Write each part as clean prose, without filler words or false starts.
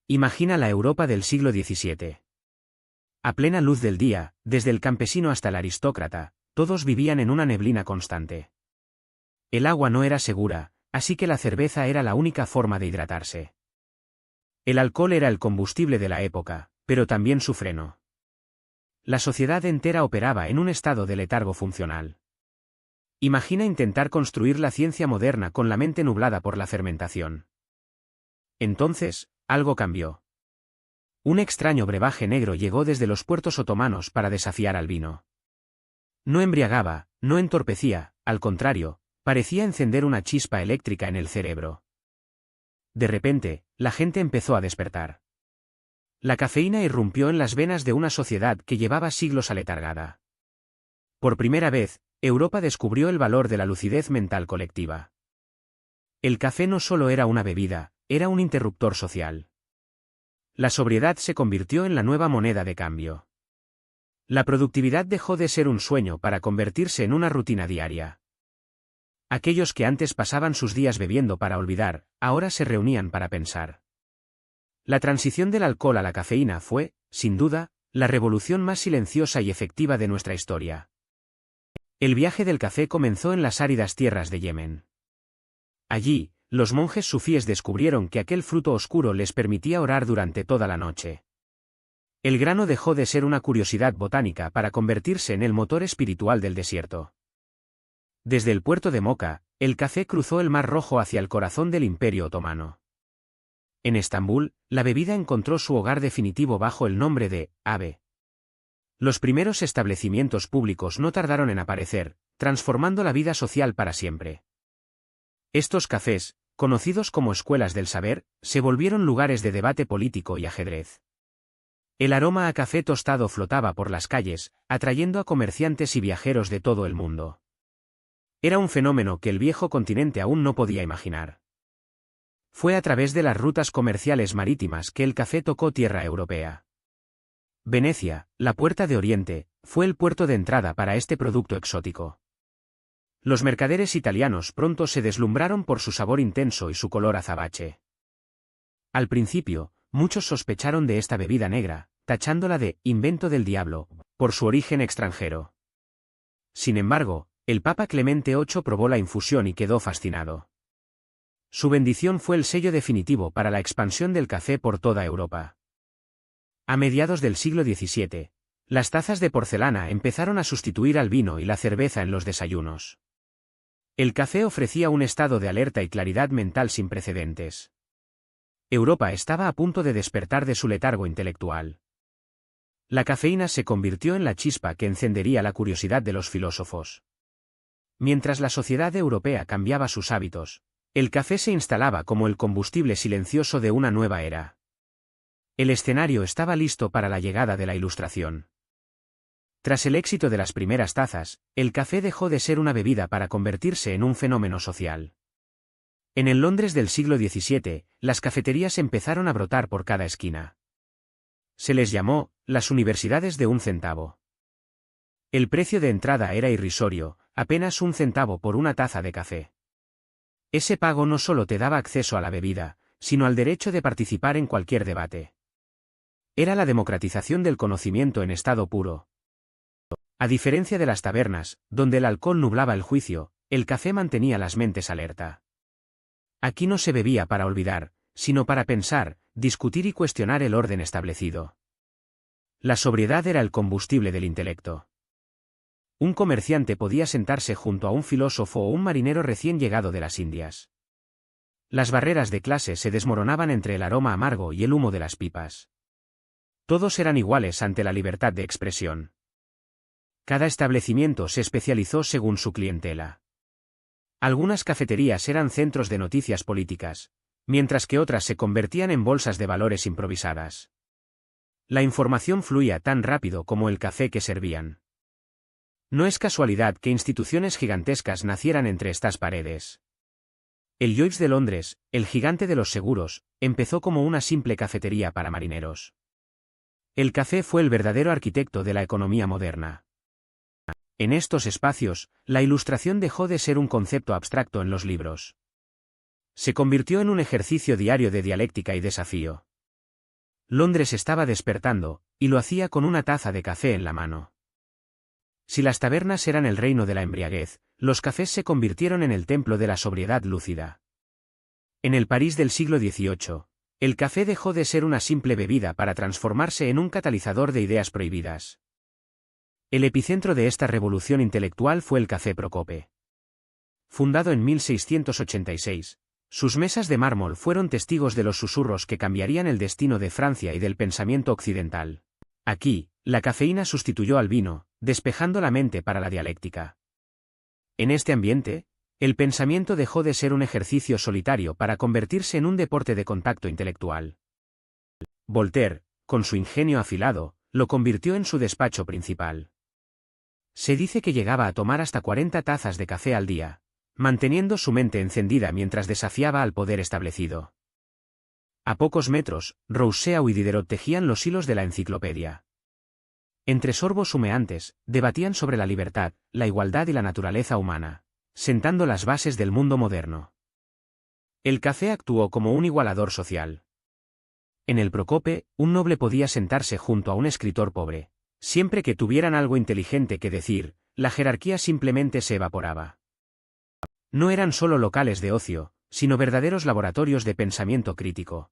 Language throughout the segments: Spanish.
Imagina la Europa del siglo XVII. A plena luz del día, desde el campesino hasta el aristócrata, todos vivían en una neblina constante. El agua no era segura, así que la cerveza era la única forma de hidratarse. El alcohol era el combustible de la época, pero también su freno. La sociedad entera operaba en un estado de letargo funcional. Imagina intentar construir la ciencia moderna con la mente nublada por la fermentación. Entonces, algo cambió. Un extraño brebaje negro llegó desde los puertos otomanos para desafiar al vino. No embriagaba, no entorpecía, al contrario, parecía encender una chispa eléctrica en el cerebro. De repente, la gente empezó a despertar. La cafeína irrumpió en las venas de una sociedad que llevaba siglos aletargada. Por primera vez, Europa descubrió el valor de la lucidez mental colectiva. El café no solo era una bebida, era un interruptor social. La sobriedad se convirtió en la nueva moneda de cambio. La productividad dejó de ser un sueño para convertirse en una rutina diaria. Aquellos que antes pasaban sus días bebiendo para olvidar, ahora se reunían para pensar. La transición del alcohol a la cafeína fue, sin duda, la revolución más silenciosa y efectiva de nuestra historia. El viaje del café comenzó en las áridas tierras de Yemen. Allí, los monjes sufíes descubrieron que aquel fruto oscuro les permitía orar durante toda la noche. El grano dejó de ser una curiosidad botánica para convertirse en el motor espiritual del desierto. Desde el puerto de Moca, el café cruzó el Mar Rojo hacia el corazón del Imperio Otomano. En Estambul, la bebida encontró su hogar definitivo bajo el nombre de ave. Los primeros establecimientos públicos no tardaron en aparecer, transformando la vida social para siempre. Estos cafés, conocidos como escuelas del saber, se volvieron lugares de debate político y ajedrez. El aroma a café tostado flotaba por las calles, atrayendo a comerciantes y viajeros de todo el mundo. Era un fenómeno que el viejo continente aún no podía imaginar. Fue a través de las rutas comerciales marítimas que el café tocó tierra europea. Venecia, la puerta de Oriente, fue el puerto de entrada para este producto exótico. Los mercaderes italianos pronto se deslumbraron por su sabor intenso y su color azabache. Al principio, muchos sospecharon de esta bebida negra, tachándola de invento del diablo, por su origen extranjero. Sin embargo, el Papa Clemente VIII probó la infusión y quedó fascinado. Su bendición fue el sello definitivo para la expansión del café por toda Europa. A mediados del siglo XVII, las tazas de porcelana empezaron a sustituir al vino y la cerveza en los desayunos. El café ofrecía un estado de alerta y claridad mental sin precedentes. Europa estaba a punto de despertar de su letargo intelectual. La cafeína se convirtió en la chispa que encendería la curiosidad de los filósofos. Mientras la sociedad europea cambiaba sus hábitos, el café se instalaba como el combustible silencioso de una nueva era. El escenario estaba listo para la llegada de la Ilustración. Tras el éxito de las primeras tazas, el café dejó de ser una bebida para convertirse en un fenómeno social. En el Londres del siglo XVII, las cafeterías empezaron a brotar por cada esquina. Se les llamó las universidades de un centavo. El precio de entrada era irrisorio, apenas un centavo por una taza de café. Ese pago no solo te daba acceso a la bebida, sino al derecho de participar en cualquier debate. Era la democratización del conocimiento en estado puro. A diferencia de las tabernas, donde el alcohol nublaba el juicio, el café mantenía las mentes alerta. Aquí no se bebía para olvidar, sino para pensar, discutir y cuestionar el orden establecido. La sobriedad era el combustible del intelecto. Un comerciante podía sentarse junto a un filósofo o un marinero recién llegado de las Indias. Las barreras de clase se desmoronaban entre el aroma amargo y el humo de las pipas. Todos eran iguales ante la libertad de expresión. Cada establecimiento se especializó según su clientela. Algunas cafeterías eran centros de noticias políticas, mientras que otras se convertían en bolsas de valores improvisadas. La información fluía tan rápido como el café que servían. No es casualidad que instituciones gigantescas nacieran entre estas paredes. El Lloyds de Londres, el gigante de los seguros, empezó como una simple cafetería para marineros. El café fue el verdadero arquitecto de la economía moderna. En estos espacios, la ilustración dejó de ser un concepto abstracto en los libros. Se convirtió en un ejercicio diario de dialéctica y desafío. Londres estaba despertando, y lo hacía con una taza de café en la mano. Si las tabernas eran el reino de la embriaguez, los cafés se convirtieron en el templo de la sobriedad lúcida. En el París del siglo XVIII, el café dejó de ser una simple bebida para transformarse en un catalizador de ideas prohibidas. El epicentro de esta revolución intelectual fue el Café Procope. Fundado en 1686, sus mesas de mármol fueron testigos de los susurros que cambiarían el destino de Francia y del pensamiento occidental. Aquí, la cafeína sustituyó al vino, despejando la mente para la dialéctica. En este ambiente, el pensamiento dejó de ser un ejercicio solitario para convertirse en un deporte de contacto intelectual. Voltaire, con su ingenio afilado, lo convirtió en su despacho principal. Se dice que llegaba a tomar hasta 40 tazas de café al día, manteniendo su mente encendida mientras desafiaba al poder establecido. A pocos metros, Rousseau y Diderot tejían los hilos de la enciclopedia. Entre sorbos humeantes, debatían sobre la libertad, la igualdad y la naturaleza humana, sentando las bases del mundo moderno. El café actuó como un igualador social. En el Procope, un noble podía sentarse junto a un escritor pobre. Siempre que tuvieran algo inteligente que decir, la jerarquía simplemente se evaporaba. No eran solo locales de ocio, sino verdaderos laboratorios de pensamiento crítico.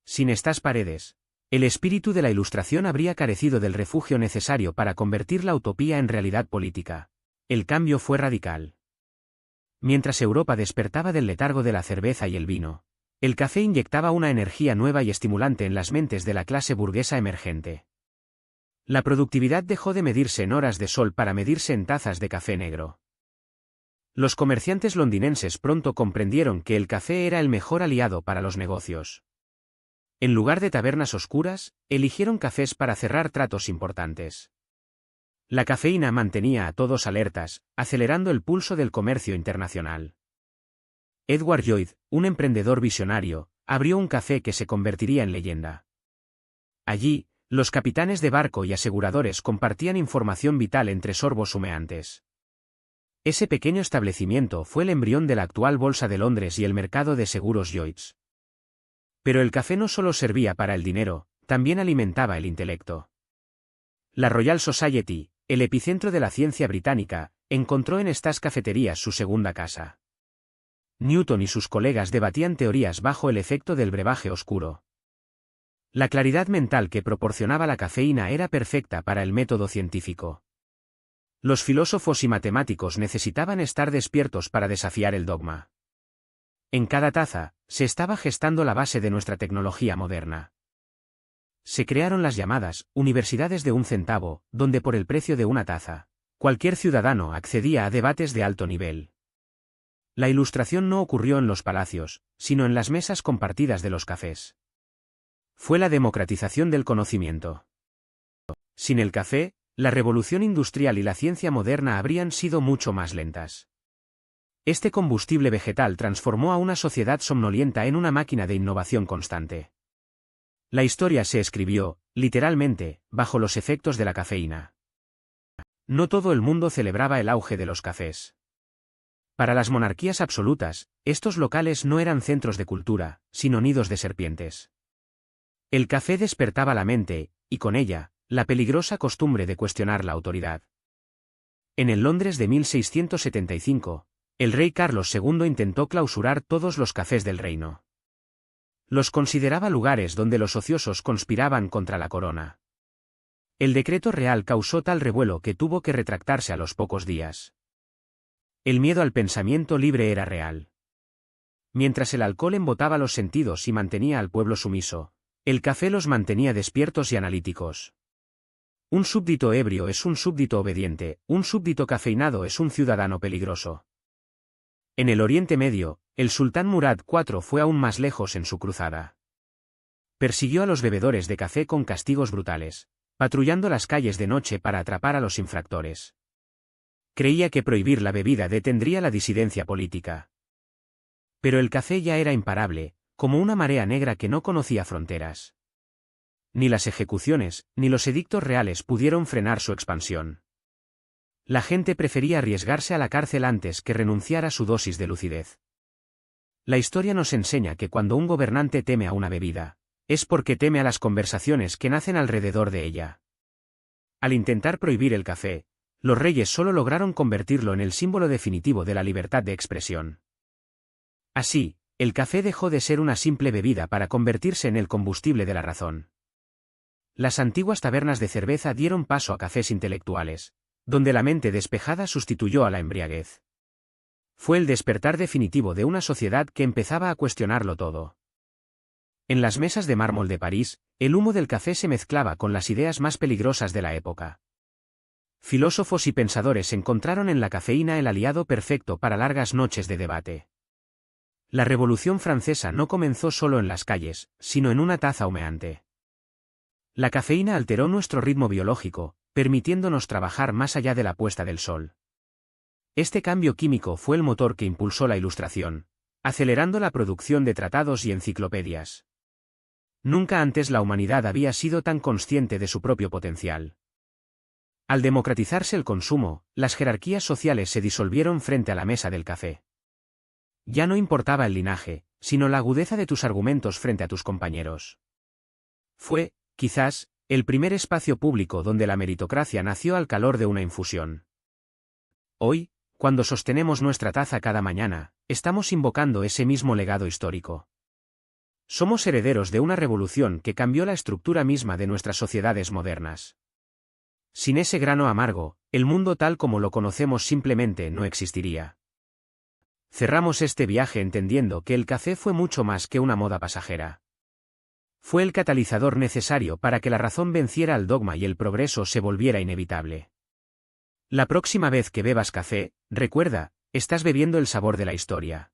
Sin estas paredes, el espíritu de la Ilustración habría carecido del refugio necesario para convertir la utopía en realidad política. El cambio fue radical. Mientras Europa despertaba del letargo de la cerveza y el vino, el café inyectaba una energía nueva y estimulante en las mentes de la clase burguesa emergente. La productividad dejó de medirse en horas de sol para medirse en tazas de café negro. Los comerciantes londinenses pronto comprendieron que el café era el mejor aliado para los negocios. En lugar de tabernas oscuras, eligieron cafés para cerrar tratos importantes. La cafeína mantenía a todos alertas, acelerando el pulso del comercio internacional. Edward Lloyd, un emprendedor visionario, abrió un café que se convertiría en leyenda. Allí, los capitanes de barco y aseguradores compartían información vital entre sorbos humeantes. Ese pequeño establecimiento fue el embrión de la actual Bolsa de Londres y el mercado de seguros Lloyds. Pero el café no solo servía para el dinero, también alimentaba el intelecto. La Royal Society, el epicentro de la ciencia británica, encontró en estas cafeterías su segunda casa. Newton y sus colegas debatían teorías bajo el efecto del brebaje oscuro. La claridad mental que proporcionaba la cafeína era perfecta para el método científico. Los filósofos y matemáticos necesitaban estar despiertos para desafiar el dogma. En cada taza, se estaba gestando la base de nuestra tecnología moderna. Se crearon las llamadas universidades de un centavo, donde por el precio de una taza, cualquier ciudadano accedía a debates de alto nivel. La Ilustración no ocurrió en los palacios, sino en las mesas compartidas de los cafés. Fue la democratización del conocimiento. Sin el café, la revolución industrial y la ciencia moderna habrían sido mucho más lentas. Este combustible vegetal transformó a una sociedad somnolienta en una máquina de innovación constante. La historia se escribió, literalmente, bajo los efectos de la cafeína. No todo el mundo celebraba el auge de los cafés. Para las monarquías absolutas, estos locales no eran centros de cultura, sino nidos de serpientes. El café despertaba la mente, y con ella, la peligrosa costumbre de cuestionar la autoridad. En el Londres de 1675, el rey Carlos II intentó clausurar todos los cafés del reino. Los consideraba lugares donde los ociosos conspiraban contra la corona. El decreto real causó tal revuelo que tuvo que retractarse a los pocos días. El miedo al pensamiento libre era real. Mientras el alcohol embotaba los sentidos y mantenía al pueblo sumiso, el café los mantenía despiertos y analíticos. Un súbdito ebrio es un súbdito obediente, un súbdito cafeinado es un ciudadano peligroso. En el Oriente Medio, el sultán Murad IV fue aún más lejos en su cruzada. Persiguió a los bebedores de café con castigos brutales, patrullando las calles de noche para atrapar a los infractores. Creía que prohibir la bebida detendría la disidencia política. Pero el café ya era imparable, como una marea negra que no conocía fronteras. Ni las ejecuciones, ni los edictos reales pudieron frenar su expansión. La gente prefería arriesgarse a la cárcel antes que renunciar a su dosis de lucidez. La historia nos enseña que cuando un gobernante teme a una bebida, es porque teme a las conversaciones que nacen alrededor de ella. Al intentar prohibir el café, los reyes solo lograron convertirlo en el símbolo definitivo de la libertad de expresión. Así, el café dejó de ser una simple bebida para convertirse en el combustible de la razón. Las antiguas tabernas de cerveza dieron paso a cafés intelectuales, donde la mente despejada sustituyó a la embriaguez. Fue el despertar definitivo de una sociedad que empezaba a cuestionarlo todo. En las mesas de mármol de París, el humo del café se mezclaba con las ideas más peligrosas de la época. Filósofos y pensadores encontraron en la cafeína el aliado perfecto para largas noches de debate. La Revolución Francesa no comenzó solo en las calles, sino en una taza humeante. La cafeína alteró nuestro ritmo biológico, permitiéndonos trabajar más allá de la puesta del sol. Este cambio químico fue el motor que impulsó la Ilustración, acelerando la producción de tratados y enciclopedias. Nunca antes la humanidad había sido tan consciente de su propio potencial. Al democratizarse el consumo, las jerarquías sociales se disolvieron frente a la mesa del café. Ya no importaba el linaje, sino la agudeza de tus argumentos frente a tus compañeros. Fue, quizás, el primer espacio público donde la meritocracia nació al calor de una infusión. Hoy, cuando sostenemos nuestra taza cada mañana, estamos invocando ese mismo legado histórico. Somos herederos de una revolución que cambió la estructura misma de nuestras sociedades modernas. Sin ese grano amargo, el mundo tal como lo conocemos simplemente no existiría. Cerramos este viaje entendiendo que el café fue mucho más que una moda pasajera. Fue el catalizador necesario para que la razón venciera al dogma y el progreso se volviera inevitable. La próxima vez que bebas café, recuerda, estás bebiendo el sabor de la historia.